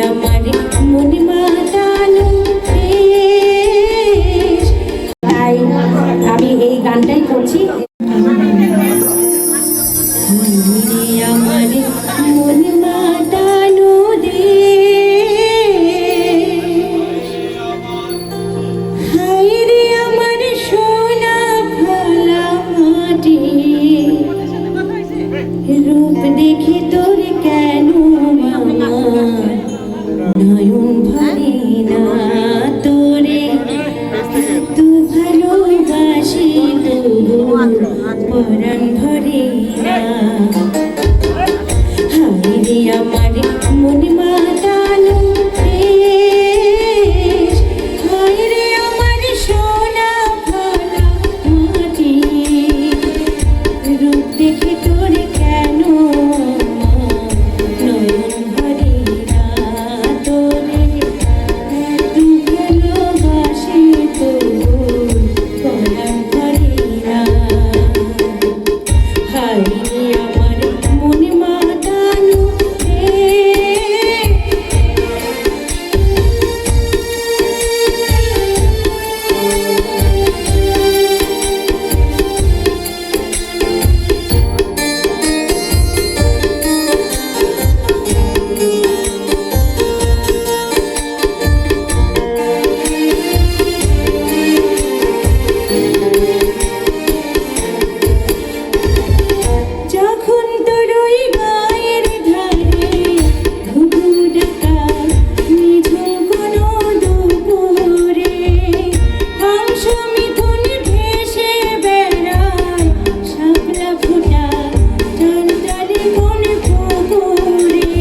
আমার মনে মাতানো দেশ। তাই আমি এই গানটাই করছি। আমার মনে মাতানো দেশ, হায় রে আমার সোনা ফলা মাটি, রূপ দেখে তোর কেন নয়ন ভরে না, তোরে তু ভালোবাসি তবু পরাণ ভরে না। হায় রে আমার মনে মাতানো দেশ, হায় রে আমার সোনা ফলা মাটি, রূপ দেখে তোর কেন নয়ন ভরে না, তোরে এত ভালোবাসি তবু পরাণ ভরে না। হায় রে আমার মনে মাতানো যখন তোর ওই গায়ের ধারে ঘুঘু ডাকা নিঝুম কোনো দুপুরে, হংস মিথুন ভেসে বেড়ায় শাপলা ফোটা টলটলে কোন পুকুরে,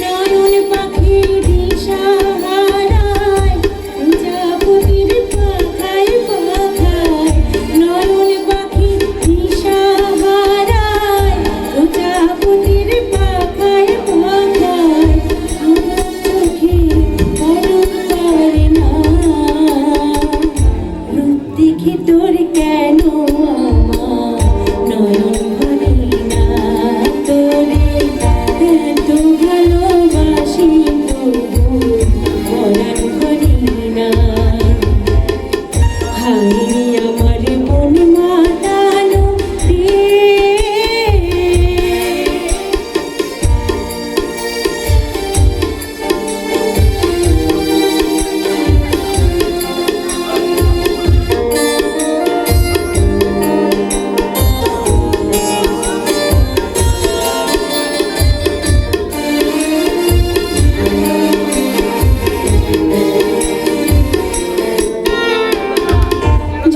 নয়ন পাখি দিশা হারায় প্রজাপতির পাখায় পাখায়, নয়ন পাখি দিশা হারায় প্রজাপতির পাখায় পাখায়, আমার চোখে পলক পড়ে না, রূপ দেখে তোর কেন আমার নয়ন ভরে না, তোরে এত ভালোবাসি তবু পরাণ ভরে না। হায় রে আমার মনে মাতানো দেশ।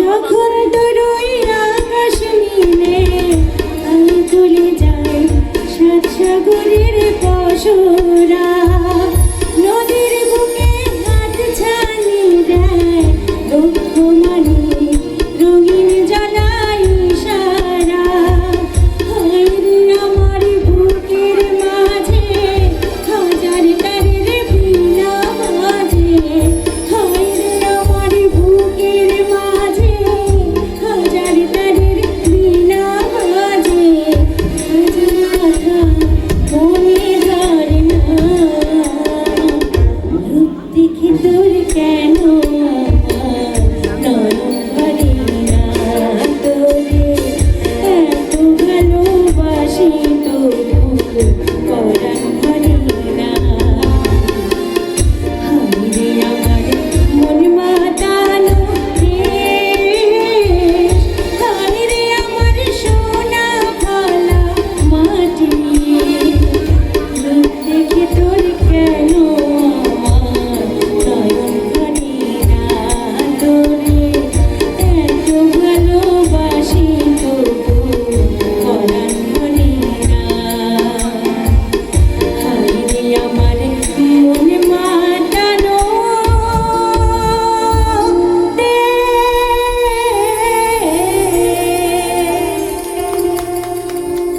যখন তোর ওই আকাশ নীলে আলো তুলে যায় সাত সাগরের পসরা,